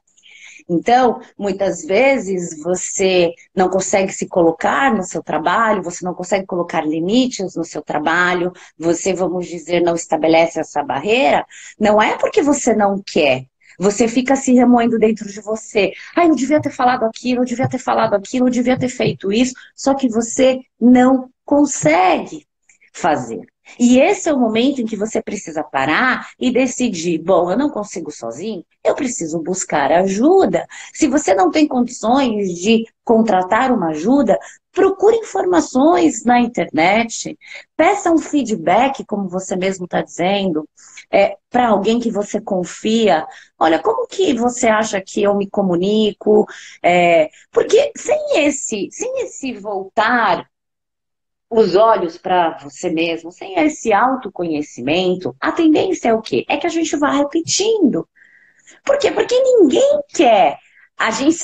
Então, muitas vezes você não consegue se colocar no seu trabalho, você não consegue colocar limites no seu trabalho, você, vamos dizer, não estabelece essa barreira, não é porque você não quer. Você fica se remoendo dentro de você. Eu devia ter falado aquilo, eu devia ter falado aquilo, eu devia ter feito isso, só que você não consegue fazer. E esse é o momento em que você precisa parar e decidir, bom, eu não consigo sozinho, eu preciso buscar ajuda. Se você não tem condições de contratar uma ajuda, procure informações na internet, peça um feedback, como você mesmo está dizendo, para alguém que você confia. Olha, como que você acha que eu me comunico? Porque sem esse voltar os olhos para você mesmo, sem esse autoconhecimento, a tendência é o quê? É que a gente vá repetindo. Por quê? Porque ninguém quer. A gente,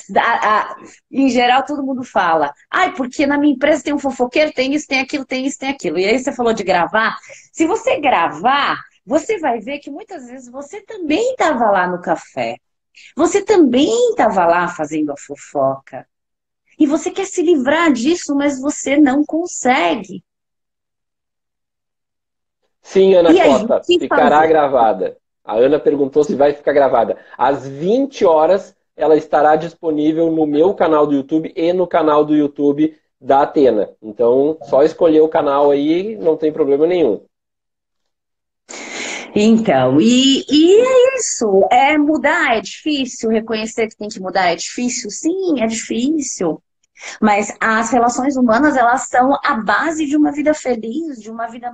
em geral, todo mundo fala, porque na minha empresa tem um fofoqueiro, tem isso, tem aquilo, tem isso, tem aquilo. E aí você falou de gravar. Se você gravar, você vai ver que muitas vezes você também estava lá no café. Você também estava lá fazendo a fofoca. E você quer se livrar disso, mas você não consegue. Sim, Ana E aí, Cota, ficará gravada. A Ana perguntou se vai ficar gravada. Às 20 horas, ela estará disponível no meu canal do YouTube e no canal do YouTube da Atena. Então, só escolher o canal aí, não tem problema nenhum. Então, e é isso. É mudar é difícil, reconhecer que tem que mudar é difícil? Sim, é difícil. Mas as relações humanas, elas são a base de uma vida feliz, de uma vida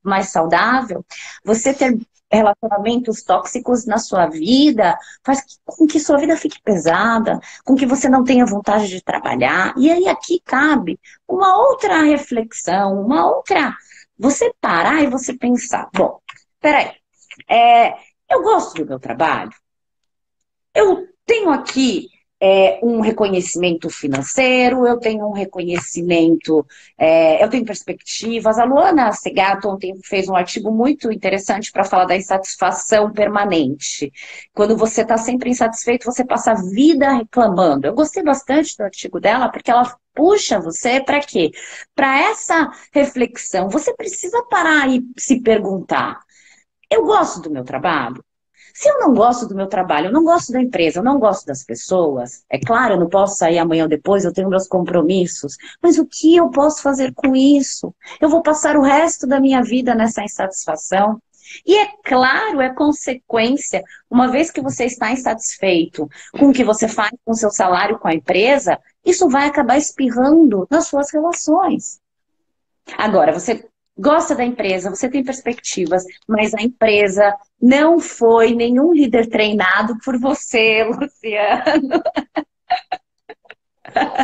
mais saudável. Você ter relacionamentos tóxicos na sua vida faz com que sua vida fique pesada, com que você não tenha vontade de trabalhar. E aí aqui cabe uma outra reflexão, uma outra... Você parar e você pensar, bom, peraí, eu gosto do meu trabalho, eu tenho aqui um reconhecimento financeiro, eu tenho um reconhecimento, eu tenho perspectivas. A Luana Segato ontem fez um artigo muito interessante para falar da insatisfação permanente. Quando você está sempre insatisfeito, você passa a vida reclamando. Eu gostei bastante do artigo dela, porque ela puxa você para quê? Para essa reflexão. Você precisa parar e se perguntar, eu gosto do meu trabalho? Se eu não gosto do meu trabalho, eu não gosto da empresa, eu não gosto das pessoas, é claro, eu não posso sair amanhã ou depois, eu tenho meus compromissos, mas o que eu posso fazer com isso? Eu vou passar o resto da minha vida nessa insatisfação? E é claro, é consequência, uma vez que você está insatisfeito com o que você faz com o seu salário com a empresa, isso vai acabar espirrando nas suas relações. Agora, você gosta da empresa, você tem perspectivas, mas a empresa não foi nenhum líder treinado por você, Luciano.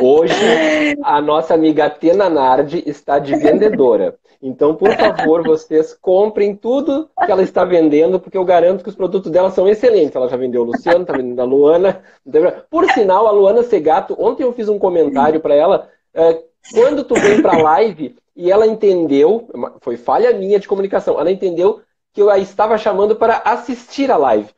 Hoje, a nossa amiga Atena Nardi está de vendedora. Então, por favor, vocês comprem tudo que ela está vendendo, porque eu garanto que os produtos dela são excelentes. Ela já vendeu o Luciano, está vendendo a Luana. Por sinal, a Luana Segato, ontem eu fiz um comentário para ela, quando tu vem para a live, e ela entendeu, foi falha minha de comunicação, ela entendeu que eu a estava chamando para assistir a live.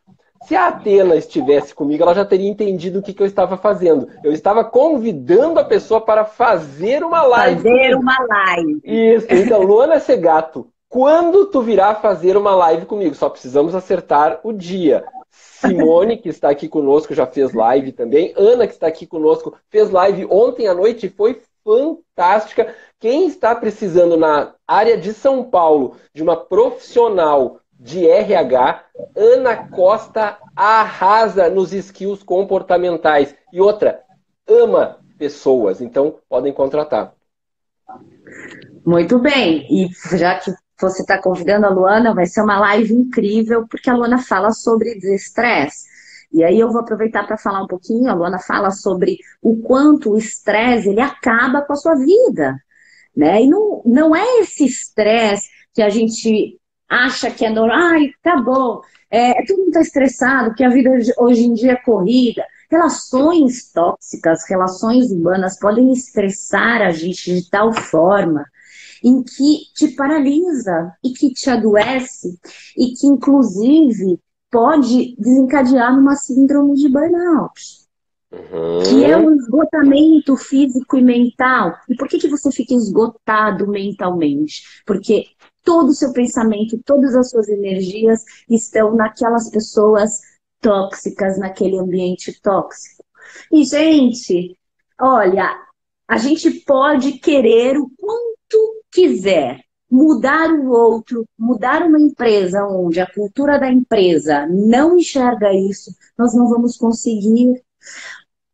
Se a Atena estivesse comigo, ela já teria entendido o que eu estava fazendo. Eu estava convidando a pessoa para fazer uma live. Fazer uma live. Isso. Então, Luana Segato, quando tu virá fazer uma live comigo? Só precisamos acertar o dia. Simone, que está aqui conosco, já fez live também. Ana, que está aqui conosco, fez live ontem à noite e foi fantástica. Quem está precisando na área de São Paulo de uma profissional de RH, Ana Costa arrasa nos skills comportamentais. E outra, ama pessoas, então podem contratar. Muito bem, e já que você está convidando a Luana, vai ser uma live incrível, porque a Luana fala sobre desestresse. E aí eu vou aproveitar para falar um pouquinho, a Luana fala sobre o quanto o estresse ele acaba com a sua vida, né? E não é esse estresse que a gente acha que é normal, ai, tá bom, todo mundo está estressado, porque a vida hoje em dia é corrida. Relações tóxicas, relações humanas podem estressar a gente de tal forma em que te paralisa e que te adoece e que, inclusive, pode desencadear numa síndrome de burnout, que é um esgotamento físico e mental. E por que você fica esgotado mentalmente? Porque todo o seu pensamento, todas as suas energias estão naquelas pessoas tóxicas, naquele ambiente tóxico. E, gente, olha, a gente pode querer o quanto quiser, mudar o outro, mudar uma empresa onde a cultura da empresa não enxerga isso, nós não vamos conseguir.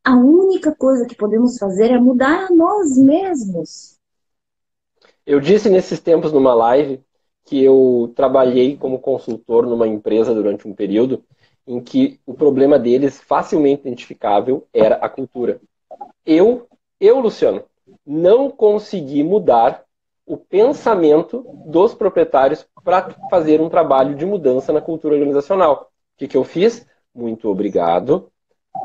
A única coisa que podemos fazer é mudar a nós mesmos. Eu disse nesses tempos numa live que eu trabalhei como consultor numa empresa durante um período em que o problema deles, facilmente identificável, era a cultura. Eu, Luciano, não consegui mudar o pensamento dos proprietários para fazer um trabalho de mudança na cultura organizacional. O que eu fiz? Muito obrigado,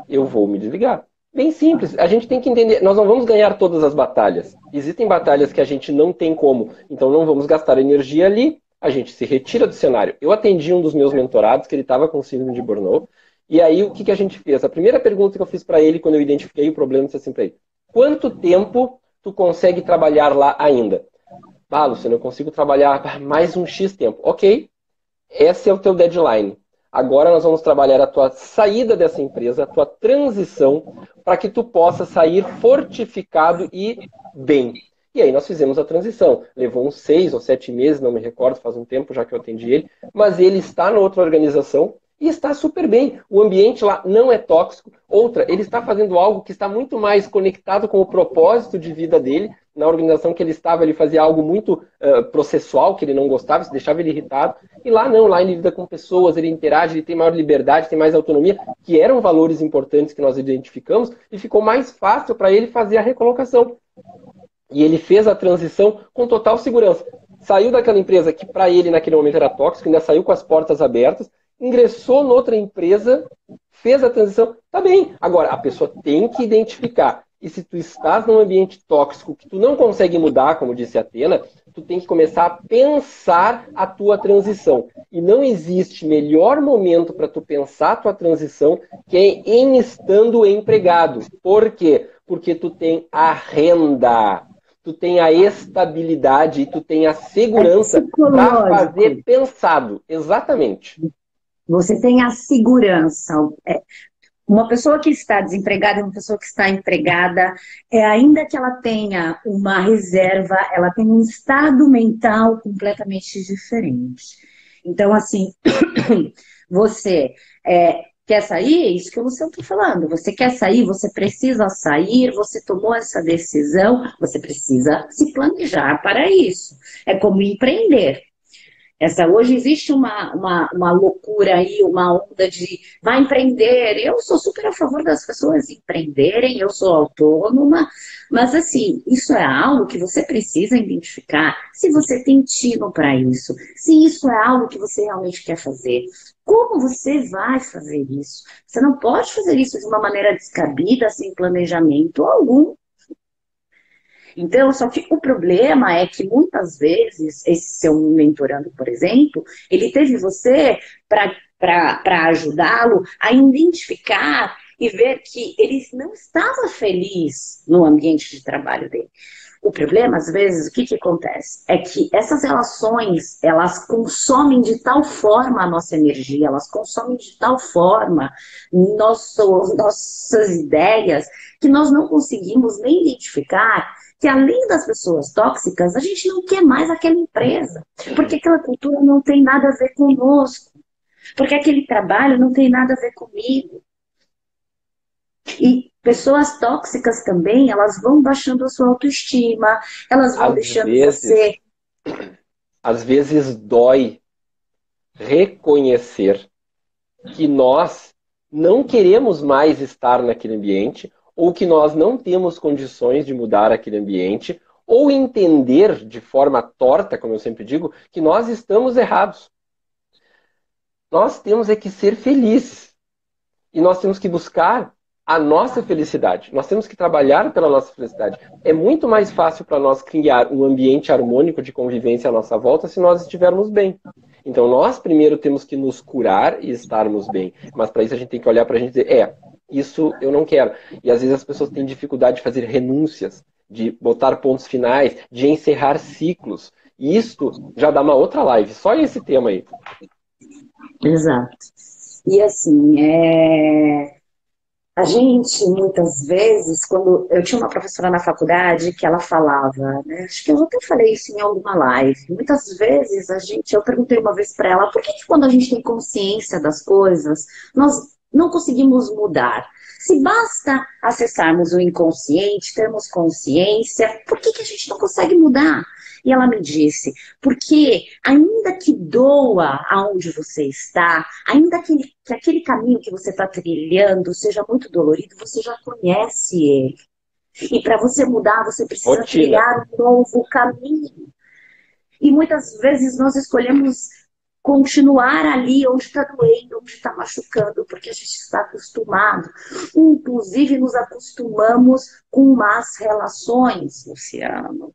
eu vou me desligar. Bem simples, a gente tem que entender, nós não vamos ganhar todas as batalhas. Existem batalhas que a gente não tem como, então não vamos gastar energia ali, a gente se retira do cenário. Eu atendi um dos meus mentorados, que ele estava com síndrome de burnout, e aí o que a gente fez? A primeira pergunta que eu fiz para ele, quando eu identifiquei o problema, disse assim para ele: quanto tempo tu consegue trabalhar lá ainda? Ah, Luciano, eu consigo trabalhar mais um X tempo. Ok, esse é o teu deadline. Agora nós vamos trabalhar a tua saída dessa empresa, a tua transição, para que tu possa sair fortificado e bem. E aí nós fizemos a transição. Levou uns 6 ou 7 meses, não me recordo, faz um tempo já que eu atendi ele, mas ele está na outra organização e está super bem. O ambiente lá não é tóxico. Outra, ele está fazendo algo que está muito mais conectado com o propósito de vida dele. Na organização que ele estava, ele fazia algo muito processual, que ele não gostava, isso deixava ele irritado. E lá não, lá ele lida com pessoas, ele interage, ele tem maior liberdade, tem mais autonomia, que eram valores importantes que nós identificamos, e ficou mais fácil para ele fazer a recolocação. E ele fez a transição com total segurança. Saiu daquela empresa que para ele naquele momento era tóxico, ainda saiu com as portas abertas, ingressou noutra empresa, fez a transição, tá bem. Agora, a pessoa tem que identificar. E se tu estás num ambiente tóxico que tu não consegue mudar, como disse a Atena, tu tem que começar a pensar a tua transição. E não existe melhor momento para tu pensar a tua transição que é em estando empregado. Por quê? Porque tu tem a renda, tu tem a estabilidade e tu tem a segurança para fazer pensado. Exatamente. Você tem a segurança. Uma pessoa que está desempregada e uma pessoa que está empregada, ainda que ela tenha uma reserva, ela tem um estado mental completamente diferente. Então, assim, você quer sair? É isso que eu estou falando. Você quer sair, você precisa sair, você tomou essa decisão, você precisa se planejar para isso. É como empreender. Hoje existe uma loucura aí, uma onda de vai empreender. Eu sou super a favor das pessoas empreenderem, eu sou autônoma, mas assim, isso é algo que você precisa identificar. Se você tem tino para isso, se isso é algo que você realmente quer fazer, como você vai fazer isso? Você não pode fazer isso de uma maneira descabida, sem planejamento algum. Então, só que o problema é que muitas vezes, esse seu mentorando, por exemplo, ele teve você para ajudá-lo a identificar e ver que ele não estava feliz no ambiente de trabalho dele. O problema, às vezes, o que acontece? É que essas relações, elas consomem de tal forma a nossa energia, elas consomem de tal forma nossas ideias, que nós não conseguimos nem identificar que além das pessoas tóxicas, a gente não quer mais aquela empresa, porque aquela cultura não tem nada a ver conosco, porque aquele trabalho não tem nada a ver comigo. E pessoas tóxicas também, elas vão baixando a sua autoestima, elas vão deixando você... Às vezes dói reconhecer que nós não queremos mais estar naquele ambiente, ou que nós não temos condições de mudar aquele ambiente, ou entender de forma torta, como eu sempre digo, que nós estamos errados. Nós temos que ser felizes. E nós temos que buscar a nossa felicidade. Nós temos que trabalhar pela nossa felicidade. É muito mais fácil para nós criar um ambiente harmônico de convivência à nossa volta se nós estivermos bem. Então nós primeiro temos que nos curar e estarmos bem. Mas para isso a gente tem que olhar para a gente e dizer, isso eu não quero. E às vezes as pessoas têm dificuldade de fazer renúncias, de botar pontos finais, de encerrar ciclos. E isto já dá uma outra live, só esse tema aí. Exato. E assim, a gente, muitas vezes, quando eu tinha uma professora na faculdade que ela falava, né, acho que eu até falei isso em alguma live, muitas vezes eu perguntei uma vez para ela, por que quando a gente tem consciência das coisas, nós não conseguimos mudar? Se basta acessarmos o inconsciente, termos consciência, por que a gente não consegue mudar? E ela me disse, porque ainda que doa aonde você está, ainda que aquele caminho que você está trilhando seja muito dolorido, você já conhece ele. E para você mudar, você precisa trilhar um novo caminho. E muitas vezes nós escolhemos continuar ali onde está doendo, onde está machucando, porque a gente está acostumado. Inclusive, nos acostumamos com más relações, Luciano.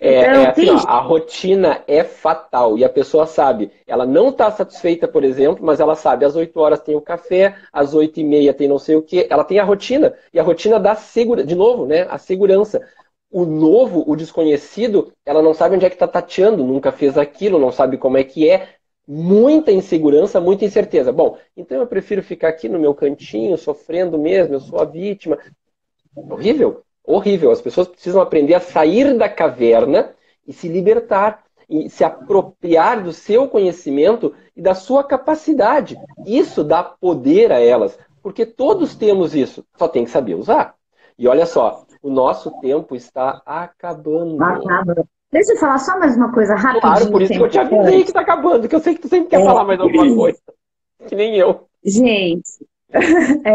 Então, a rotina é fatal e a pessoa sabe, ela não está satisfeita, por exemplo, mas ela sabe, às 8 horas tem o café, às 8h30 tem não sei o quê, ela tem a rotina, e a rotina dá segurança, de novo, né, a segurança. O novo, o desconhecido, ela não sabe onde é que está tateando, nunca fez aquilo, não sabe como é que é, muita insegurança, muita incerteza. Bom, então eu prefiro ficar aqui no meu cantinho, sofrendo mesmo, eu sou a vítima. Horrível. Horrível. As pessoas precisam aprender a sair da caverna e se libertar, e se apropriar do seu conhecimento e da sua capacidade. Isso dá poder a elas, porque todos temos isso, só tem que saber usar. E olha só, o nosso tempo está acabando. Acaba. Deixa eu falar só mais uma coisa rapidinho. Claro, por isso que eu te avisei que está acabando, que eu sei que tu sempre quer falar mais alguma coisa. Que nem eu. Gente,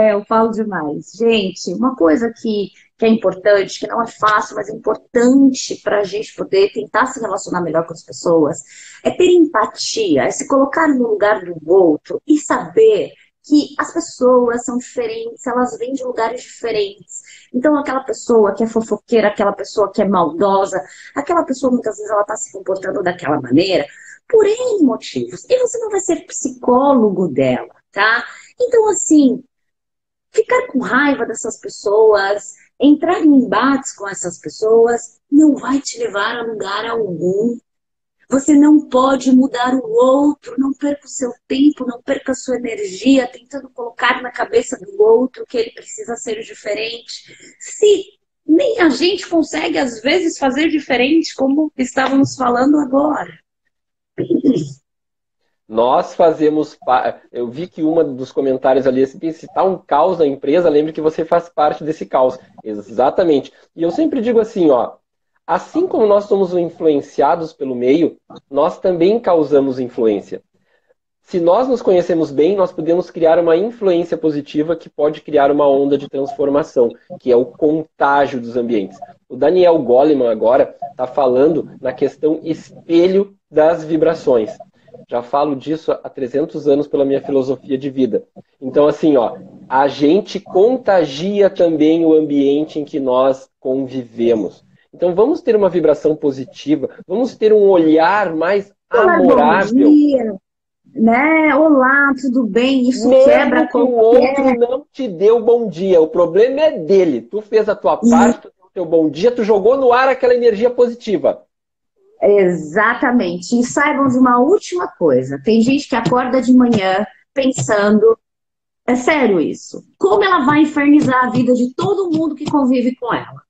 eu falo demais. Gente, uma coisa que é importante, que não é fácil, mas é importante para a gente poder tentar se relacionar melhor com as pessoas, é ter empatia, é se colocar no lugar do outro e saber que as pessoas são diferentes, elas vêm de lugares diferentes. Então, aquela pessoa que é fofoqueira, aquela pessoa que é maldosa, aquela pessoa muitas vezes ela está se comportando daquela maneira por N motivos. E você não vai ser psicólogo dela, tá? Então, assim, ficar com raiva dessas pessoas, entrar em embates com essas pessoas, não vai te levar a lugar algum. Você não pode mudar o outro, não perca o seu tempo, não perca a sua energia tentando colocar na cabeça do outro que ele precisa ser diferente. Se nem a gente consegue, às vezes, fazer diferente, como estávamos falando agora. Nós fazemos... Eu vi que uma dos comentários ali, se está um caos na empresa, lembre que você faz parte desse caos. Exatamente. E eu sempre digo assim, ó, assim como nós somos influenciados pelo meio, nós também causamos influência. Se nós nos conhecemos bem, nós podemos criar uma influência positiva que pode criar uma onda de transformação, que é o contágio dos ambientes. O Daniel Goleman agora está falando na questão espelho das vibrações. Já falo disso há 300 anos pela minha filosofia de vida. Então, assim, ó, a gente contagia também o ambiente em que nós convivemos. Então, vamos ter uma vibração positiva, vamos ter um olhar mais amorável. Bom dia, né? Olá, tudo bem? Isso mesmo quebra que o outro não te deu bom dia. O problema é dele. Tu fez a tua parte, tu deu o teu bom dia, tu jogou no ar aquela energia positiva. Exatamente. E saibam de uma última coisa. Tem gente que acorda de manhã pensando, é sério isso, como ela vai infernizar a vida de todo mundo que convive com ela?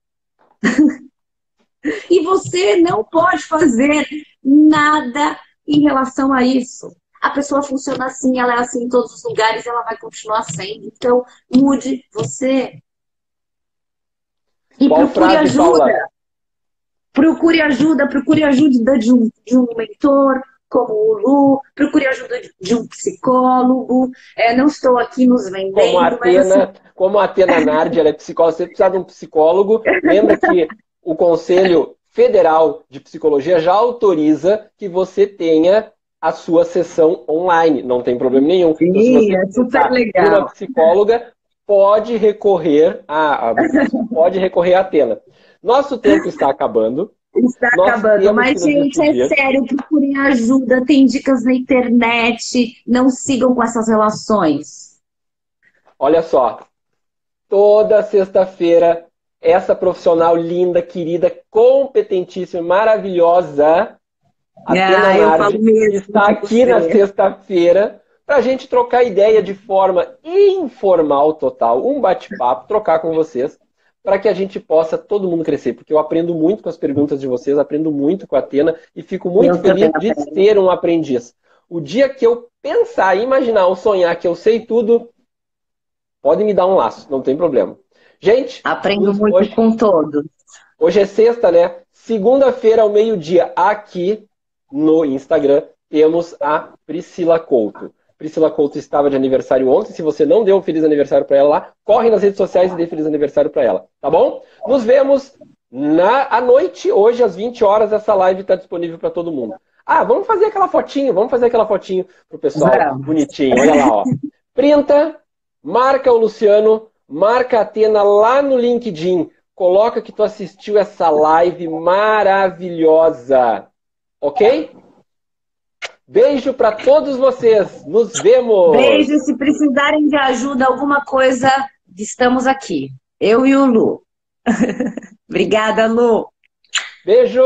E você não pode fazer nada em relação a isso. A pessoa funciona assim, ela é assim em todos os lugares, ela vai continuar sendo. Então, mude você. E Qual procure frase, ajuda. Paula? Procure ajuda de um mentor, como o Lu, procure ajuda de um psicólogo. Não estou aqui nos vendendo, como a Athena Nardi, ela é psicóloga, você precisa de um psicólogo. Lembra que o Conselho Federal de Psicologia já autoriza que você tenha a sua sessão online. Não tem problema nenhum. Sim, então, se você é super legal. Uma psicóloga, pode recorrer a Athena. Nosso tempo está acabando. Está acabando, mas, gente, é sério, procurem ajuda, tem dicas na internet, não sigam com essas relações. Olha só, toda sexta-feira, essa profissional linda, querida, competentíssima, maravilhosa, Athena Nardi, está aqui na sexta-feira para a gente trocar ideia de forma informal total, um bate-papo, trocar com vocês, para que a gente possa todo mundo crescer, porque eu aprendo muito com as perguntas de vocês, aprendo muito com a Athena e fico muito feliz de ser um aprendiz. O dia que eu pensar, imaginar ou sonhar que eu sei tudo, pode me dar um laço, não tem problema. Gente, aprendo muito com todos. Hoje é sexta, né? Segunda-feira, ao meio-dia, aqui no Instagram, temos a Priscila Couto. Priscila Couto estava de aniversário ontem. Se você não deu um feliz aniversário para ela lá, corre nas redes sociais e dê feliz aniversário para ela, tá bom? Nos vemos à noite, hoje às 20 horas, essa live está disponível para todo mundo. Vamos fazer aquela fotinho pro pessoal bonitinho. Olha lá, ó. Printa, marca o Luciano, marca a Athena lá no LinkedIn. Coloca que tu assistiu essa live maravilhosa. Ok? Beijo para todos vocês. Nos vemos. Beijo. Se precisarem de ajuda, alguma coisa, estamos aqui. Eu e o Lu. Obrigada, Lu. Beijo.